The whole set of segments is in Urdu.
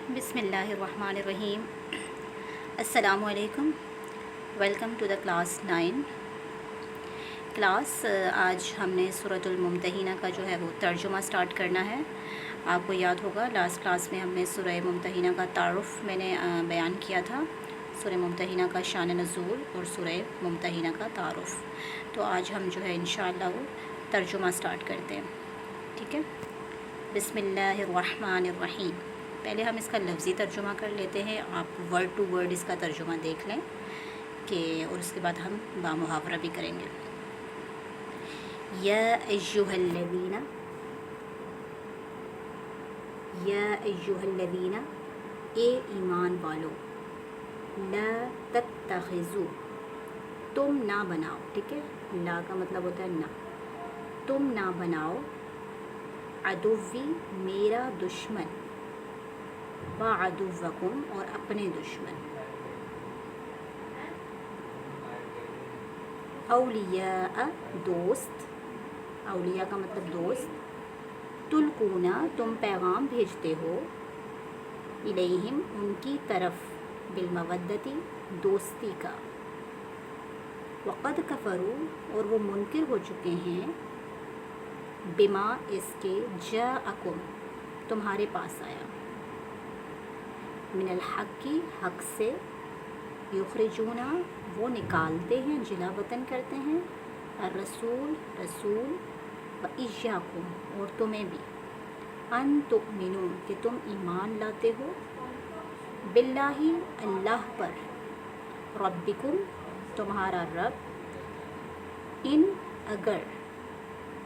بسم اللہ الرحمن الرحیم۔ السلام علیکم، welcome to the class 9 class. آج ہم نے سورۃ الممتحنہ کا جو ہے وہ ترجمہ سٹارٹ کرنا ہے۔ آپ کو یاد ہوگا لاسٹ کلاس میں ہم نے سورہ ممتحنہ کا تعارف میں نے بیان کیا تھا، سورہ ممتحنہ کا شان نزول اور سورہ ممتحنہ کا تعارف۔ تو آج ہم جو ہے انشاءاللہ وہ ترجمہ سٹارٹ کرتے ہیں، ٹھیک ہے۔ بسم اللہ الرحمن الرحیم۔ پہلے ہم اس کا لفظی ترجمہ کر لیتے ہیں، آپ ورڈ ٹو ورڈ اس کا ترجمہ دیکھ لیں کہ اور اس کے بعد ہم بامحاورہ بھی کریں گے۔ یا ایھا الذین، یا ایھا الذین، اے ایمان والو، لا تتخذوا، تم نہ بناؤ، ٹھیک ہے، لا کا مطلب ہوتا ہے نہ، تم نہ بناؤ، عدوی میرا دشمن، وعدوکم اور اپنے دشمن، اولیاء دوست، اولیاء کا مطلب دوست، تلقونا تم پیغام بھیجتے ہو، الیہم ان کی طرف، بالمودتی دوستی کا، وقد کفروا اور وہ منکر ہو چکے ہیں، بما اس کے، جاءکم تمہارے پاس آیا، من الحق کی حق سے، یخرجونا وہ نکالتے ہیں، جلا وطن کرتے ہیں، الرسول رسول، و ایاکم اور تمہیں بھی، ان تؤمنوا کہ تم ایمان لاتے ہو، باللہ اللہ پر، ربکم تمہارا رب، ان اگر،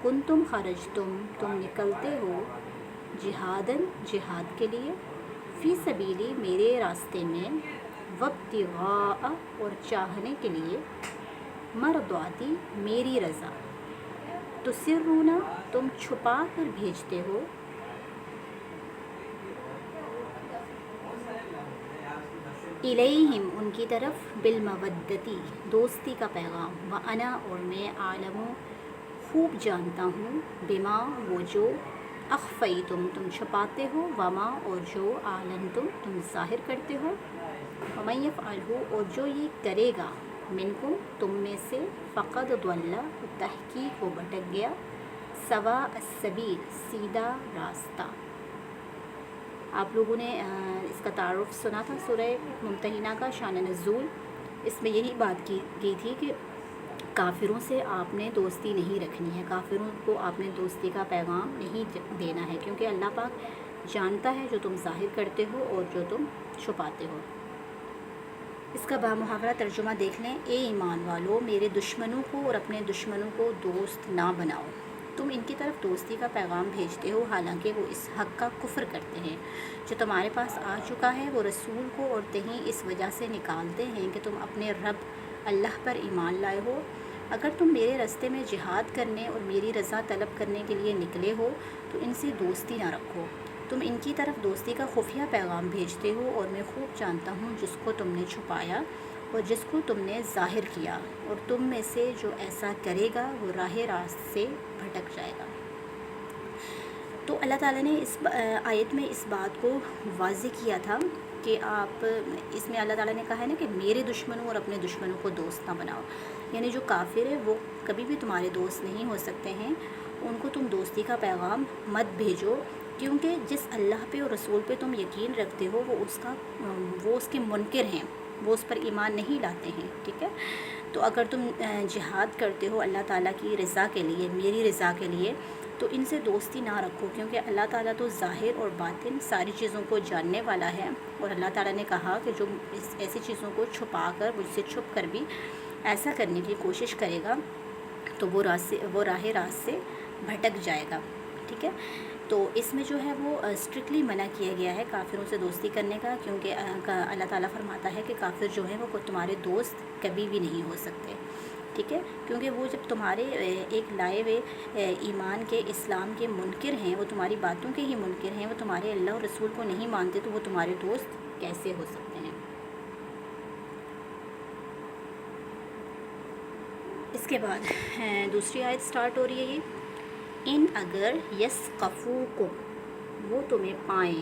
کنتم خرجتم تم نکلتے ہو، جہادن جہاد کے لیے، فی سبیلی میرے راستے میں، وابتغاء اور چاہنے کے لیے، مرضاتی میری رضا، تسرون تم چھپا کر بھیجتے ہو، الیہم ان کی طرف، بالمودتی دوستی کا پیغام، وانا اور میں، عالم خوب جانتا ہوں، بما وہ جو، اخفیتم تم چھپاتے ہو، وما اور جو، اعلنتم تم ظاہر کرتے ہو، ومن یفعلہ اور جو یہ کرے گا، منکم تم میں سے، فقد ضل تحقیق وہ بھٹک گیا، سواء السبیل سیدھا راستہ۔ آپ لوگوں نے اس کا تعارف سنا تھا سورہ ممتحنہ کا، شان نزول۔ اس میں یہی بات کی گئی تھی کہ کافروں سے آپ نے دوستی نہیں رکھنی ہے، کافروں کو آپ نے دوستی کا پیغام نہیں دینا ہے، کیونکہ اللہ پاک جانتا ہے جو تم ظاہر کرتے ہو اور جو تم چھپاتے ہو۔ اس کا بامحاورہ ترجمہ دیکھ لیں۔ اے ایمان والو، میرے دشمنوں کو اور اپنے دشمنوں کو دوست نہ بناؤ، تم ان کی طرف دوستی کا پیغام بھیجتے ہو، حالانکہ وہ اس حق کا کفر کرتے ہیں جو تمہارے پاس آ چکا ہے، وہ رسول کو اور تہیں اس وجہ سے نکالتے ہیں کہ تم اپنے رب اللہ پر ایمان لائے ہو۔ اگر تم میرے راستے میں جہاد کرنے اور میری رضا طلب کرنے کے لیے نکلے ہو تو ان سے دوستی نہ رکھو، تم ان کی طرف دوستی کا خفیہ پیغام بھیجتے ہو، اور میں خوب جانتا ہوں جس کو تم نے چھپایا اور جس کو تم نے ظاہر کیا، اور تم میں سے جو ایسا کرے گا وہ راہ راست سے بھٹک جائے گا۔ تو اللہ تعالیٰ نے اس آیت میں اس بات کو واضح کیا تھا کہ آپ، اس میں اللہ تعالیٰ نے کہا ہے نا کہ میرے دشمنوں اور اپنے دشمنوں کو دوست نہ بناؤ، یعنی جو کافر ہے وہ کبھی بھی تمہارے دوست نہیں ہو سکتے ہیں، ان کو تم دوستی کا پیغام مت بھیجو، کیونکہ جس اللہ پہ اور رسول پہ تم یقین رکھتے ہو وہ اس کے منکر ہیں، وہ اس پر ایمان نہیں لاتے ہیں، ٹھیک ہے۔ تو اگر تم جہاد کرتے ہو اللہ تعالیٰ کی رضا کے لیے، میری رضا کے لیے، تو ان سے دوستی نہ رکھو، کیونکہ اللہ تعالیٰ تو ظاہر اور باطن ساری چیزوں کو جاننے والا ہے، اور اللہ تعالیٰ نے کہا کہ جو ایسی چیزوں کو چھپا کر، مجھ سے چھپ کر بھی ایسا کرنے کی کوشش کرے گا تو وہ راہ راست سے بھٹک جائے گا، ٹھیک ہے۔ تو اس میں جو ہے وہ اسٹرکٹلی منع کیا گیا ہے کافروں سے دوستی کرنے کا، کیونکہ اللہ تعالیٰ فرماتا ہے کہ کافر جو ہیں وہ تمہارے دوست کبھی بھی نہیں ہو سکتے، ٹھیک ہے، کیونکہ وہ جب تمہارے ایک لائے ہوئے ایمان کے، اسلام کے منکر ہیں، وہ تمہاری باتوں کے ہی منکر ہیں، وہ تمہارے اللہ اور رسول کو نہیں مانتے، تو وہ تمہارے دوست کیسے ہو سکتے ہیں۔ اس کے بعد دوسری آیت سٹارٹ ہو رہی ہے یہ، ان اگر یسقفوکم وہ تمہیں پائیں،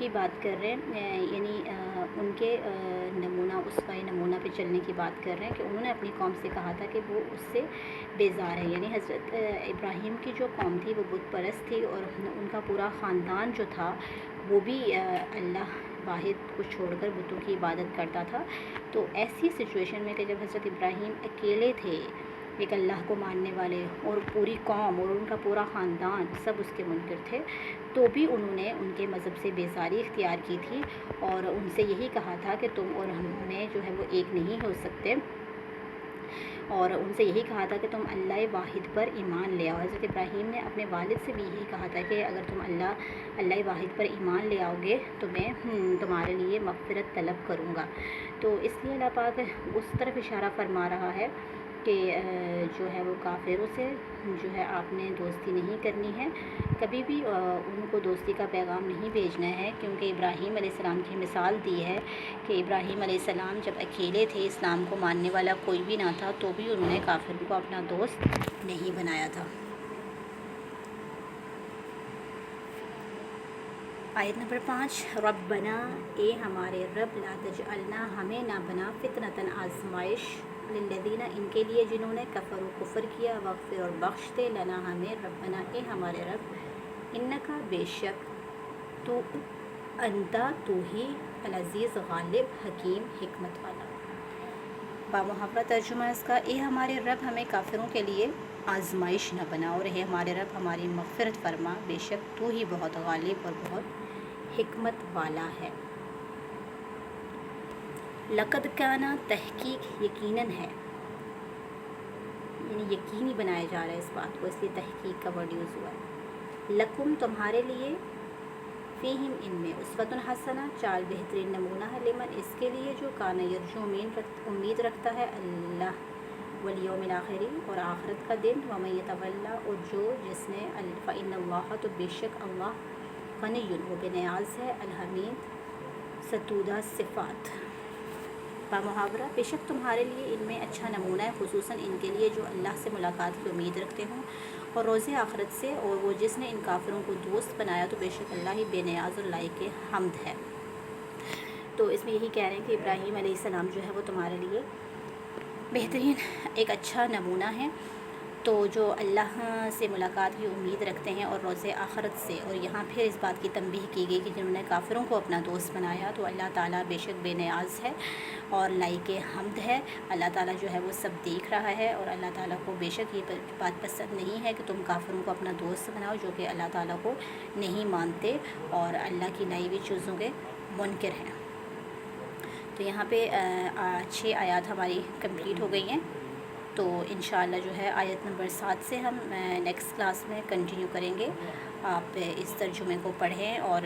کی بات کر رہے ہیں، یعنی ان کے نمونہ پہ چلنے کی بات کر رہے ہیں کہ انہوں نے اپنی قوم سے کہا تھا کہ وہ اس سے بیزار ہے، یعنی حضرت ابراہیم کی جو قوم تھی وہ بت پرست تھی، اور ان کا پورا خاندان جو تھا وہ بھی اللہ واحد کو چھوڑ کر بتوں کی عبادت کرتا تھا۔ تو ایسی سچویشن میں کہ جب حضرت ابراہیم اکیلے تھے، ایک اللہ کو ماننے والے، اور پوری قوم اور ان کا پورا خاندان سب اس کے منکر تھے، تو بھی انہوں نے ان کے مذہب سے بیزاری اختیار کی تھی، اور ان سے یہی کہا تھا کہ تم اور ہم میں جو ہے وہ ایک نہیں ہو سکتے، اور ان سے یہی کہا تھا کہ تم اللہ واحد پر ایمان لے آؤ۔ حضرت ابراہیم نے اپنے والد سے بھی یہی کہا تھا کہ اگر تم اللہ واحد پر ایمان لے آؤ گے تو میں تمہارے لیے مغفرت طلب کروں گا۔ تو اس لیے اللہ پاک اس طرف اشارہ فرما رہا ہے کہ جو ہے وہ کافروں سے جو ہے آپ نے دوستی نہیں کرنی ہے، کبھی بھی ان کو دوستی کا پیغام نہیں بھیجنا ہے، کیونکہ ابراہیم علیہ السلام کی مثال دی ہے کہ ابراہیم علیہ السلام جب اکیلے تھے، اسلام کو ماننے والا کوئی بھی نہ تھا، تو بھی انہوں نے کافروں کو اپنا دوست نہیں بنایا تھا۔ آیت نمبر 5، ربنا، اے ہمارے رب، لا تجعلنا، ہمیں نہ بنا، فتنۃ، آزمائش، للذین، ان کے لیے جنہوں نے کفروا، کفر کیا، واغفر، اور بخش دے، لنا، ہمیں، ربنا، اے ہمارے رب، انکا، بے شک، تو، انتا، تو ہی، العزیز، غالب، حکیم، حکمت والا۔ بامحاورہ ترجمہ اس کا، اے ہمارے رب، ہمیں کافروں کے لیے آزمائش نہ بنا، اور اے ہمارے رب، ہماری مغفرت فرما، بے شک تو ہی بہت غالب اور بہت حکمت والا ہے۔ لقد کان، تحقیق، یقیناً ہے، یعنی یقینی بنایا جا رہا ہے اس بات کو، اس لیے تحقیق کا ورڈ یوز ہوا ہے۔ لکم، تمہارے لیے، فیہم، ان میں، اسوۃ حسنہ، چال بہترین نمونہ ہے، لمن، اس کے لیے جو کان یرجو، امید رکھتا ہے، اللہ والیوم الآخر، اور آخرت کا دن، ومن یتولی، اور جس نے، فإن اللہ، تو بے شک اللہ، غنی، وہ بے نیاز ہے، الحمید، ستودہ صفات۔ بامحاورہ، بے شک تمہارے لیے ان میں اچھا نمونہ ہے، خصوصاً ان کے لیے جو اللہ سے ملاقات کی امید رکھتے ہوں اور روز آخرت سے، اور وہ جس نے ان کافروں کو دوست بنایا، تو بے شک اللہ ہی بے نیاز اور لائق حمد ہے۔ تو اس میں یہی کہہ رہے ہیں کہ ابراہیم علیہ السلام جو ہے وہ تمہارے لیے بہترین ایک اچھا نمونہ ہے، تو جو اللہ سے ملاقات کی امید رکھتے ہیں اور روز آخرت سے، اور یہاں پھر اس بات کی تنبیہ کی گئی کہ جنہوں نے کافروں کو اپنا دوست بنایا، تو اللہ تعالیٰ بے شک بے نیاز ہے اور لائق حمد ہے۔ اللہ تعالیٰ جو ہے وہ سب دیکھ رہا ہے، اور اللہ تعالیٰ کو بے شک یہ بات پسند نہیں ہے کہ تم کافروں کو اپنا دوست بناؤ جو کہ اللہ تعالیٰ کو نہیں مانتے اور اللہ کی لائی ہوئی چیزوں کے منکر ہیں۔ تو یہاں پہ 6 آیات ہماری کمپلیٹ ہو گئی ہیں، تو انشاءاللہ جو ہے آیت نمبر 7 سے ہم نیکسٹ کلاس میں کنٹینیو کریں گے۔ آپ اس ترجمے کو پڑھیں، اور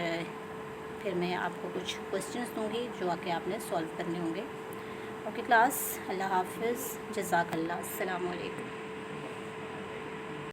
پھر میں آپ کو کچھ کوسچنس دوں گی جو کہ آپ نے سولو کرنے ہوں گے۔ اوکے کلاس، اللہ حافظ، جزاک اللہ، السلام علیکم۔